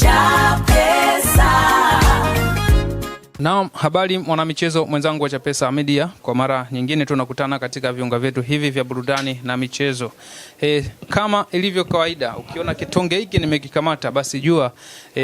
Chapesa. Naam, habari mwanamichezo mwenzangu wa Chapesa Media, kwa mara nyingine tunakutana katika viunga vyetu hivi vya burudani na michezo. Kama ilivyo kawaida, ukiona kitonge hiki nimekikamata, basi jua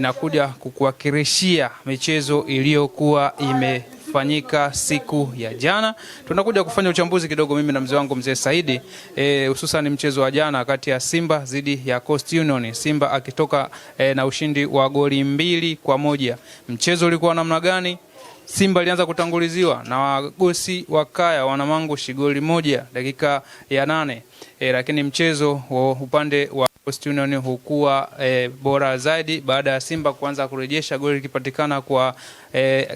nakuja kukuhakikishia michezo iliyokuwa imefanyika siku ya jana. Tunakuja kufanya uchambuzi kidogo mimi na mzee wangu mzee Saidi, hususan mchezo wa jana kati ya Simba dhidi ya Coast Union. Simba akitoka na ushindi wa goli 2-1. Mchezo ulikuwa namna gani? Simba alianza kutanguliziwa na wagosi wa Kaya Wanamangu goli 1 dakika ya 8. Lakini mchezo wa upande wa Coast Union hukuwa bora zaidi baada ya Simba kuanza kurejesha goli likipatikana kwa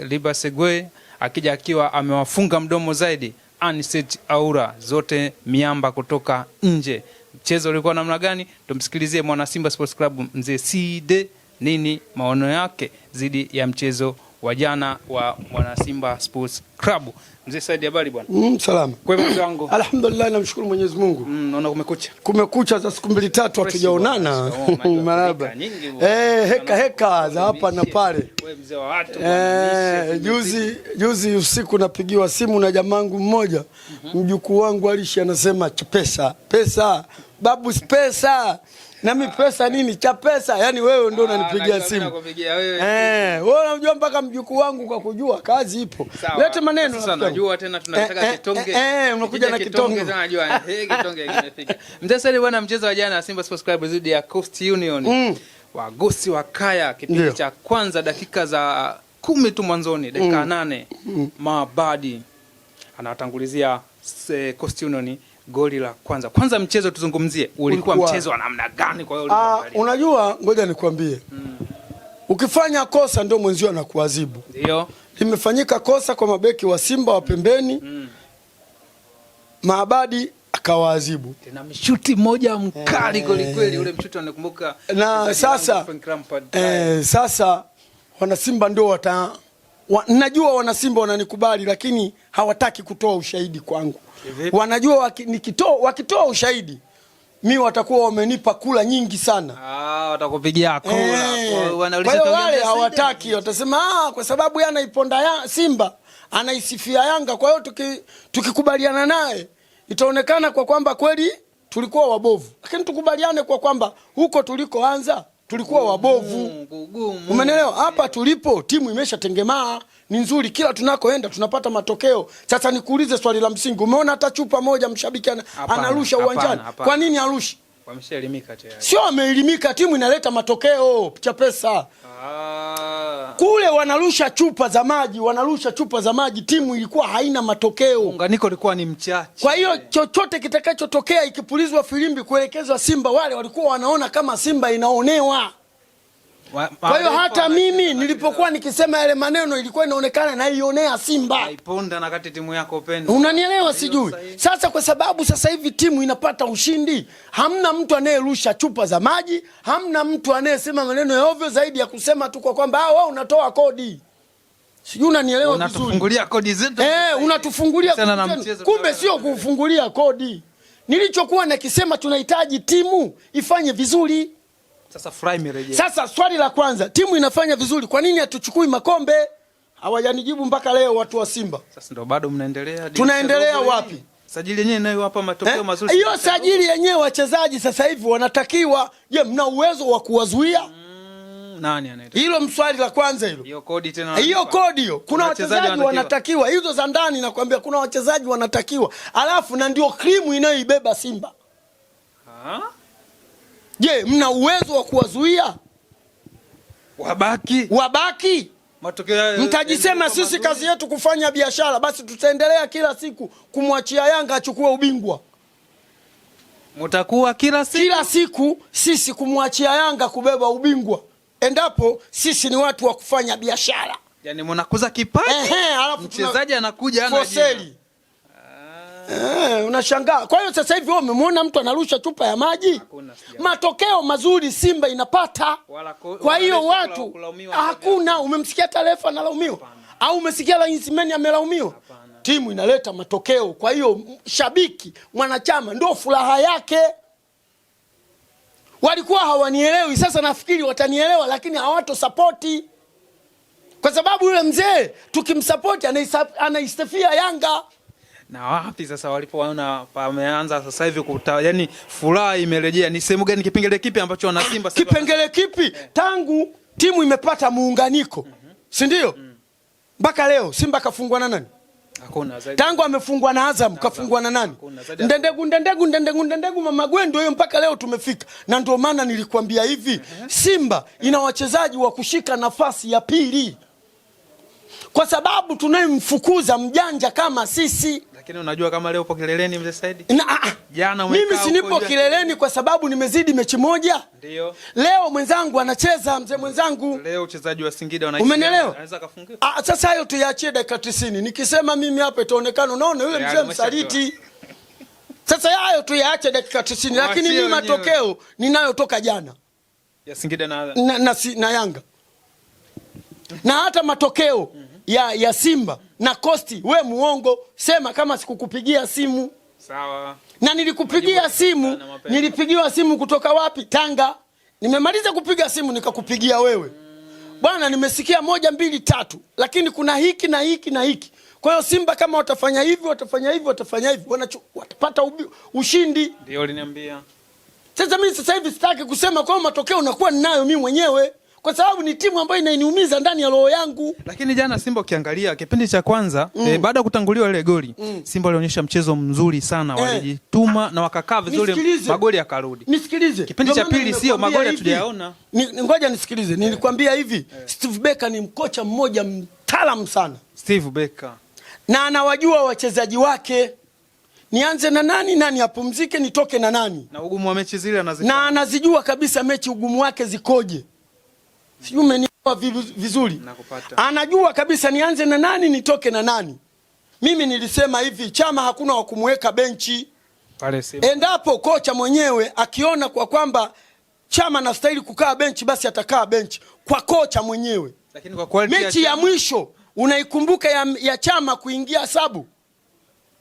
Libasegwe, akija akiwa amewafunga mdomo zaidi Anicet Aura, zote miamba kutoka nje. Mchezo ulikuwa namna gani? Tumsikilizie mwana Simba Sports Club mzee Side, nini maono yake zidi ya mchezo wa jana wa mwana Simba Sports Club. Mzee Saidi, habari bwana? Salama. Kwa hivyo mzangu, alhamdulillah, namshukuru Mwenyezi Mungu. Naona kumekucha. Kumekucha za siku 2-3 hatujaonana. Marhaba. Heka za hapa na pale. Wewe mzee wa watu. Juzi usiku napigiwa simu na jamangu mmoja. Mjukuu wangu Alishi anasema Chapesa, pesa, babu pesa. Nami pesa nini? Chapesa. Yaani wewe ndio unanipigia simu. Wewe unajua mpaka mjukuu wangu kwa kujua kazi ipo. Lete maneno sasa, najua tena tunataka kitonge. Unakuja na kitonge sana, najua kitonge kimefika. Mzee Saidi bwana, mchezo wa jana Simba Sports Club dhidi ya Coast Union. Wagosi wa Kaya, kipindi cha kwanza dakika za 10 tu mwanzoni, dakika 8. Mabadi anatangulizia Coast Union goli la kwanza. Kwanza mchezo tuzungumzie, ulikuwa mchezo wa namna gani kwa hiyo unajua, ngoja nikwambie. Ukifanya kosa ndio mwenzio anakuadhibu. Ndio. Limefanyika kosa kwa mabeki wa Simba wa pembeni. Maabadi akawaadhibu. Tena mshuti moja mkali kweli, ule mshuti anakumbuka. Na sasa wana Simba ndio najua wana Simba wananikubali, lakini hawataki kutoa ushahidi kwangu. Wanajua wakitoa ushahidi mimi watakuwa wamenipa kula nyingi sana. Watakupigia kula. Kwa hiyo wale hawataki, watasema kwa sababu yeye anaiponda Simba, anaisifia Yanga, kwa hiyo tukikubaliana naye itaonekana kwa kwamba kweli tulikuwa wabovu. Lakini tukubaliane kwa kwamba huko tulikoanza tulikuwa wabovu. Umeelewa? Hapa tulipo timu imeshatengemaa, ni nzuri, kila tunakoenda tunapata matokeo. Sasa nikuulize swali la msingi, umeona hata chupa moja mshabiki anarusha uwanjani? Kwa nini arushi? Wameshaelimika tayari. Sio ameelimika, timu inaleta matokeo. Chapesa. Kule wanarusha chupa za maji, timu ilikuwa haina matokeo. Muunganiko ulikuwa ni mchache. Kwa hiyo chochote kitakachotokea, ikipulizwa filimbi kuelekezwa Simba, wale walikuwa wanaona kama Simba inaonewa. Kwa hiyo hata mimi nilipokuwa nikisema yale maneno ilikuwa inaonekana naionea Simba. Haiponda na kati timu yako upendo. Unanielewa sijui. Sasa kwa sababu sasa hivi timu inapata ushindi, hamna mtu anayerusha chupa za maji, hamna mtu anayesema maneno ya ovyo zaidi ya kusema tu kwa kwamba wewe unatoa kodi. Sijui unanielewa vizuri. Unatufungulia kodi zetu. Unatufungulia kodi. Kumbe sio kufungulia kodi. Nilichokuwa nakisema tunahitaji timu ifanye vizuri. Sasa fry mirejea. Sasa swali la kwanza, timu inafanya vizuri, kwa nini hatuchukui makombe? Hawajanijibu mpaka leo watu wa Simba. Sasa ndio bado mnaendelea. Tunaendelea wapi? Sajili yenyewe nayo hapa matokeo mazuri. Hiyo sajili yenyewe wachezaji sasa hivi wanatakiwa, je, mna uwezo wa kuwazuia? Nani anaita? Hilo mswali la kwanza hilo. Hiyo kodi tena. Hiyo kodi hiyo. Kuna wachezaji wanatakiwa. Hizo za ndani nakwambia kuna wachezaji wanatakiwa. Alafu na ndio krimu inayoibeba Simba. Je, mna uwezo wa kuwazuia? Wabaki. Matokeo mtajisema sisi kazi yetu kufanya biashara, basi tutaendelea kila siku kumwachia Yanga achukue ubingwa. Mtakuwa kila siku sisi kumwachia Yanga kubeba ubingwa, endapo sisi ni watu wa kufanya biashara. Yaani mnakuza kipaji, mchezaji anakuja ana jina. Unashangaa. Kwa hiyo sasa hivi wewe umemwona mtu anarusha chupa ya maji? Matokeo mazuri Simba inapata. Kwa hiyo watu hakuna. Umemsikia taarifa analaumiwa? Au umesikia Lainsimeni amelaumiwa? Timu inaleta matokeo. Kwa hiyo shabiki, mwanachama ndio furaha yake. walikuwa hawanielewi. Sasa nafikiri watanielewa, lakini hawatosapoti, kwa sababu yule mzee tukimsapoti anaistafia Yanga. Na wapi sasa walipoona pameanza sasa hivi yani furaha imerejea, ni sehemu gani, kipengele kipi ambacho wana Simba sasa? Kipengele kipi? Tangu timu imepata muunganiko, si ndio? Mpaka leo Simba kafungwa na nani? Hakuna zaidi. Tangu amefungwa na Azam kafungwa na nani? Ndendegu mama Gwendo hiyo, mpaka leo tumefika. Na ndio maana nilikwambia hivi, Simba ina wachezaji wa kushika nafasi ya pili, kwa sababu tunayemfukuza mjanja kama sisi. Lakini unajua kama leo upo kileleni mzee Saidi? Jana mimi sinipo kileleni kwa sababu nimezidi mechi moja. Ndio. Leo mwenzangu anacheza, mzee mwenzangu. Leo uchezaji wa Singida anaweza kufunga. Sasa hayo tuyaachie dakika 90. Nikisema mimi hapa itaonekana unaona yule mzee msaliti. Sasa hayo tuyaache dakika 90, lakini mimi matokeo ninayotoka jana ya Singida na Yanga. Na hata matokeo ya Simba na Kosti, we muongo, sema kama sikukupigia simu. Sawa. Na nilikupigia simu, nilipigiwa simu kutoka wapi? Tanga. Nimemaliza kupiga simu nikakupigia wewe. Bwana, nimesikia 1 2 3, lakini kuna hiki na hiki na hiki. Kwa hiyo Simba kama watafanya hivi, watapata ushindi. Ndio uliniambia. Sasa mimi sasa hivi sitaki kusema kwa matokeo nakuwa ninayo mimi mwenyewe, kwa sababu ni timu ambayo inaniumiza ndani ya roho yangu. Lakini jana Simba ukiangalia kipindi cha kwanza baada ya kutanguliwa ile goli, Simba walionyesha mchezo mzuri sana, walijituma na wakakaa vizuri, magoli yakarudi. Nisikilize. Kipindi cha pili sio magoli hatujayaona. Ngoja nisikilize. Nilikwambia hivi, Steve Becker ni mkocha mmoja mtaalamu sana. Steve Becker. Na anawajua wachezaji wake. Nianze na nani apumzike, nitoke na nani. Na ugumu wa mechi zile na anazijua kabisa mechi ugumu wake zikoje. Sijui umenielewa vizuri. Nakupata. Anajua kabisa nianze na nani nitoke na nani. Mimi nilisema hivi, Chama hakuna wa kumweka benchi. Pale Simba. Endapo kocha mwenyewe akiona kwa kwamba Chama anastahili kukaa benchi, basi atakaa benchi kwa kocha mwenyewe. Lakini kwa quality mechi ya mwisho unaikumbuka ya Chama kuingia sabu?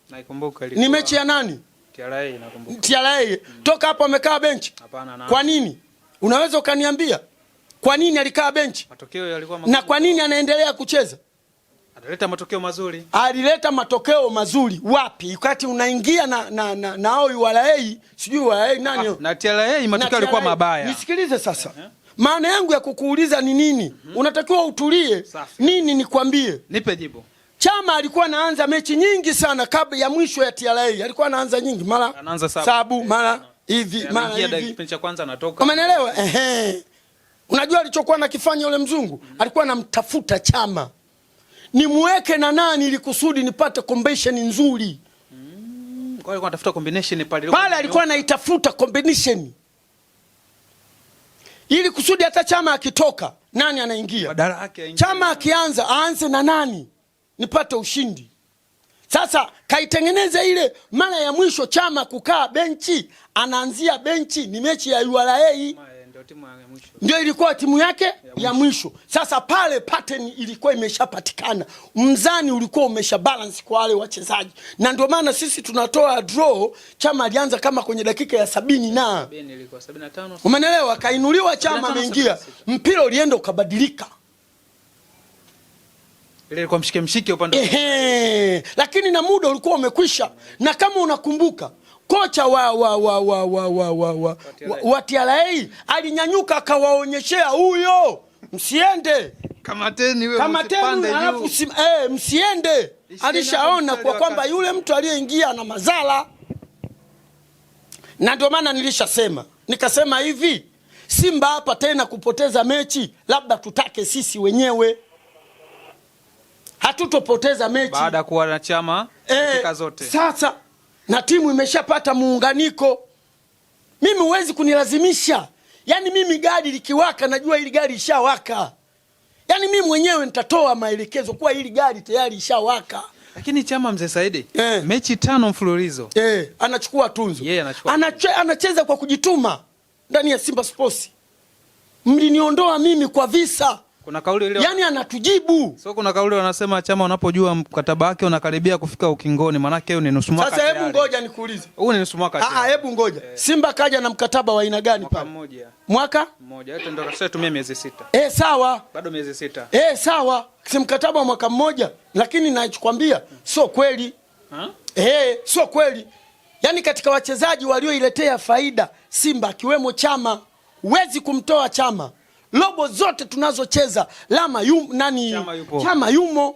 Naikumbuka ile. Ni mechi ya nani? TRA nakumbuka. TRA. Toka hapo amekaa benchi? Hapana. Kwa nini? Unaweza ukaniambia? Kwa nini alikaa benchi? Matokeo yalikuwa mazuri. Na kwa nini anaendelea kucheza? Alileta matokeo mazuri. Alileta matokeo mazuri wapi? Wakati unaingia na hao URA, sijui URA nani? Na TRA matokeo yalikuwa mabaya. Nisikilize sasa. Maana yangu ya kukuuliza ni nini? Unatakiwa utulie. Nini nikwambie? Nipe jibu. Chama alikuwa anaanza mechi nyingi sana kabla ya mwisho ya TRA. Alikuwa anaanza nyingi, mara anaanza sabu, mara hivi, mara hivi. Kipindi cha kwanza anatoka. Umeelewa? Unajua alichokuwa anakifanya yule mzungu? Alikuwa anamtafuta Chama. Nimweke na nani ili kusudi nipate combination nzuri. Kwa alikuwa anatafuta combination pale. Pale alikuwa anaitafuta combination. Ili kusudi hata Chama akitoka, nani anaingia? Badala yake aingie. Chama akianza, aanze na nani? Nipate ushindi. Sasa kaitengeneza ile mara ya mwisho Chama kukaa benchi, anaanzia benchi ni mechi ya URA. Ndio timu ya mwisho. Ndio ilikuwa timu yake ya mwisho. Sasa pale pattern ilikuwa imeshapatikana. Mzani ulikuwa umesha balance kwa wale wachezaji. Na ndio maana sisi tunatoa draw. Chama alianza kama kwenye dakika ya 70 na. Ilikuwa 75. Umeelewa? Kainuliwa Chama ameingia. Mpira ulienda ukabadilika. Ile ilikuwa mshike upande. Lakini na muda ulikuwa umekwisha. Na kama unakumbuka, kocha wa TRA alinyanyuka akawaonyeshea huyo, msiende. Kamateni wewe msipande juu. Alafu msiende. Alishaona kwa kwamba yule mtu aliyeingia na mazala. Na ndio maana nilishasema. Nikasema hivi, Simba hapa tena kupoteza mechi, labda tutake sisi wenyewe. Hatutopoteza mechi baada ya kuwa na Chama dakika zote. Sasa na timu imeshapata muunganiko. Mimi huwezi kunilazimisha. Yaani mimi gari likiwaka najua hili gari ishawaka. Yaani mimi mwenyewe nitatoa maelekezo kwa hili gari tayari ishawaka. Lakini Chama mzee Saidi, mechi 5 mfululizo. Anachukua tunzo. Yeye anachukua. Anacheza kwa kujituma ndani ya Simba Sports. Mliniondoa mimi kwa visa. Kuna kauli ile yani anatujibu. So kuna kauli wanasema Chama unapojua mkataba wake unakaribia kufika ukingoni, maana yake hiyo ni nusu mwaka. Sasa hebu ngoja nikuulize. Huu ni nusu mwaka. Hebu ngoja. Simba kaja na mkataba wa aina gani pale? Mwaka mmoja. Yote ndio kashatumia miezi 6. Sawa. Bado miezi 6. Sawa. Si mkataba wa mwaka mmoja, lakini nachokwambia sio kweli. Sio kweli. Yaani katika wachezaji walioiletea faida Simba akiwemo Chama, huwezi kumtoa Chama. Lobo zote tunazocheza Chama yumo.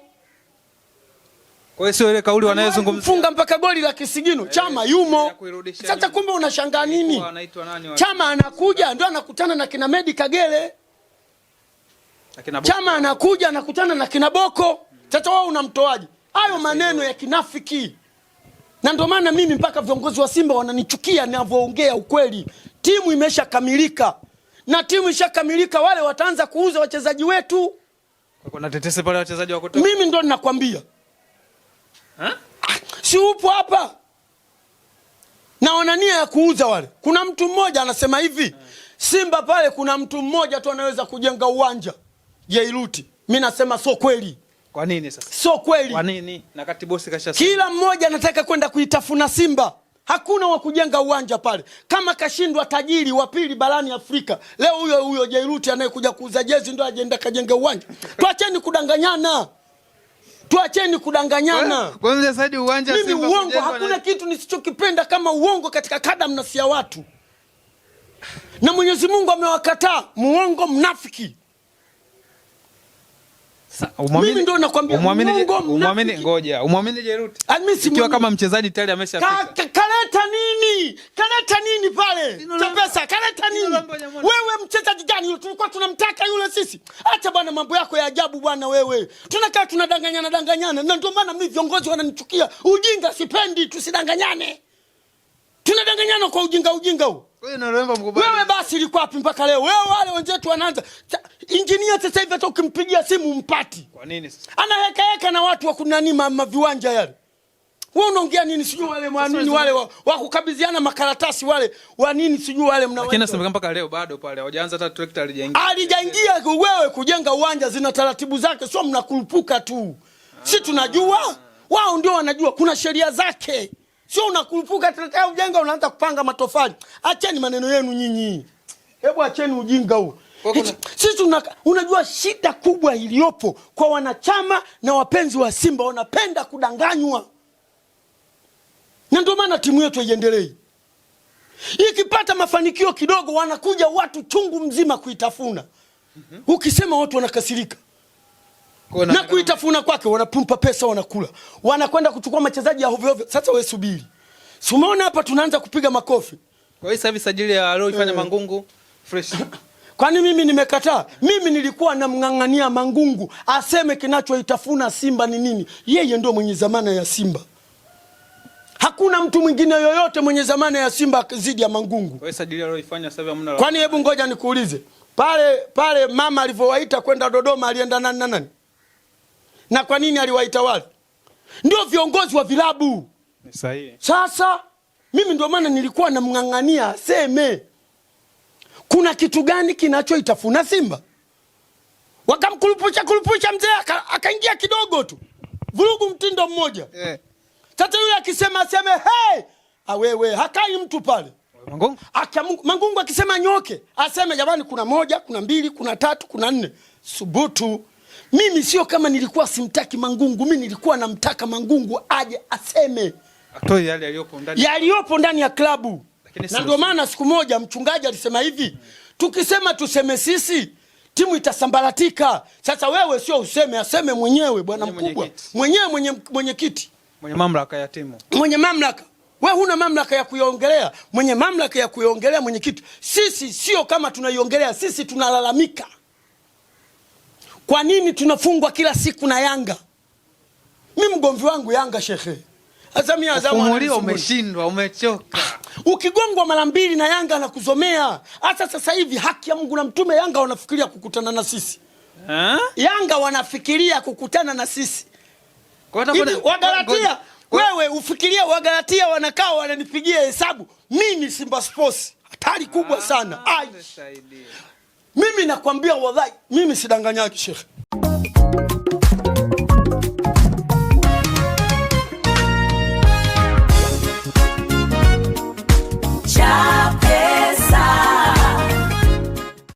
Kwa hiyo sio ile kauli wanayozungumzia funga mpaka goli la kisigino, Chama yumo. Sasa kumbe unashangaa nini? Chama anakuja ndio anakutana na kina Medi Kagere. Chama anakuja anakutana na kina Boko. Sasa wewe unamtoaje? Hayo maneno ya kinafiki. Na ndio maana mimi mpaka viongozi wa Simba wananichukia ninavyoongea ukweli. Timu imeshakamilika. Na timu ishakamilika, wale wataanza kuuza wachezaji wetu. Kuna tetesi pale wachezaji wa kutoka. Mimi ndo ninakwambia. Si upo hapa. Naona nia ya kuuza wale. Kuna mtu mmoja anasema hivi, Simba pale kuna mtu mmoja tu anaweza kujenga uwanja. Jairuti. Mimi nasema sio kweli. Kwa nini sasa? Sio kweli. Kwa nini? Na katibosi kashasema. Kila mmoja anataka kwenda kuitafuna Simba. Hakuna wa kujenga uwanja pale. Kama kashindwa tajiri wa pili barani Afrika, leo huyo Jairuti anayekuja kuuza jezi ndio ajenda kajenga uwanja. Tuacheni kudanganyana. Kwa nini sasa uwanja Simba? Mimi uongo, hakuna kitu nisichokipenda kama uongo katika kadamnasi ya watu. Na Mwenyezi Mungu amewakataa muongo mnafiki. Mimi ndo nakwambia umwamini ngoja. Umwamini Jairuti. Ikiwa kama mchezaji tayari ameshafika. Kaleta nini pale? Chapesa, kaleta nini? Wewe mchezaji gani yule? Tulikuwa tunamtaka yule sisi. Acha bwana mambo yako ya ajabu bwana wewe. Tunakaa tunadanganyana. Na ndio maana mimi viongozi wananichukia. Ujinga sipendi, tusidanganyane. Tunadanganyana kwa ujinga huu. Wewe basi ilikuwa wapi mpaka leo? Wewe wale wenzetu wanaanza. Engineer sasa hivi hata ukimpigia simu mpati. Kwa nini sasa? Anaheka na watu wa kunani maviwanja yale. Wewe unaongea nini sijui wale mwanini wale wa kukabidhiana makaratasi wale wa nini sijui wale mnawaita. Lakini nasemeka mpaka leo bado pale hawajaanza hata tractor alijaingia. Alijaingia wewe kujenga uwanja zina taratibu zake, sio mnakurupuka tu. Si tunajua, wao ndio wanajua kuna sheria zake. Sio unakurupuka tata ujenga unaanza kupanga matofali. Acheni maneno yenu nyinyi. Hebu acheni ujinga huu. Sisi unajua shida kubwa iliyopo kwa wanachama na wapenzi wa Simba, wanapenda kudanganywa. Na ndio maana timu yetu haiendelee. Ikipata mafanikio kidogo wanakuja watu chungu mzima kuitafuna. Ukisema watu wanakasirika. Na kuitafuna kwake wanapumpa pesa wanakula. Wanakwenda kuchukua wachezaji ya ovyo ovyo. Sasa wewe subiri. Si umeona hapa tunaanza kupiga makofi. Kwa hiyo sasa sajili ya aliyofanya Mangungu fresh. Kwani mimi nimekataa? Mimi nilikuwa namng'ang'ania Mangungu aseme kinachoitafuna Simba ni nini. Yeye ndio mwenye zamana ya Simba. Hakuna mtu mwingine yoyote mwenye zamana ya Simba zidi ya Mangungu. Kwa hiyo sajili aliyofanya sasa hivi hamna. Kwani hebu ngoja nikuulize. Pale mama alivyowaita kwenda Dodoma alienda nani? Na kwa nini aliwaita wale? Ndio viongozi wa vilabu. Ni sahihi. Sasa mimi ndio maana nilikuwa namng'ang'ania aseme kuna kitu gani kinachoitafuna Simba. Wakamkulupusha mzee akaingia kidogo tu. Vurugu mtindo mmoja. Sasa yule akisema aseme wewe hakai mtu pale. Mangungu? Mangungu akisema nyoke aseme jamani kuna moja, kuna mbili, kuna tatu, kuna nne. Subutu. Mimi sio kama nilikuwa simtaki Mangungu, mimi nilikuwa namtaka Mangungu aje aseme atoe yale yaliyopo ndani ya klabu. Na ndio maana siku moja mchungaji alisema hivi, tukisema tuseme sisi timu itasambaratika. Sasa wewe sio useme, aseme mwenyewe bwana mkubwa. Mwenyewe mwenye kiti. Mwenye mamlaka ya timu. Mwenye mamlaka. Wewe huna mamlaka ya kuiongelea. Mwenye mamlaka ya kuiongelea mwenye kiti. Sisi sio kama tunaiongelea, sisi tunalalamika. Kwa nini tunafungwa kila siku na Yanga? Mimi mgomvi wangu Yanga shekhe. Azamia umeshindwa, umechoka. Ukigongwa mara mbili na Yanga na kuzomea. Hata sasa hivi haki ya Mungu na mtume Yanga wanafikiria kukutana na sisi. Yanga wanafikiria kukutana na sisi. Wagalatia, wewe ufikirie Wagalatia wanakaa wananipigia hesabu. Mimi Simba Sports hatari kubwa sana. Mimi nakwambia wallahi, mimi sidanganyaki shekhe.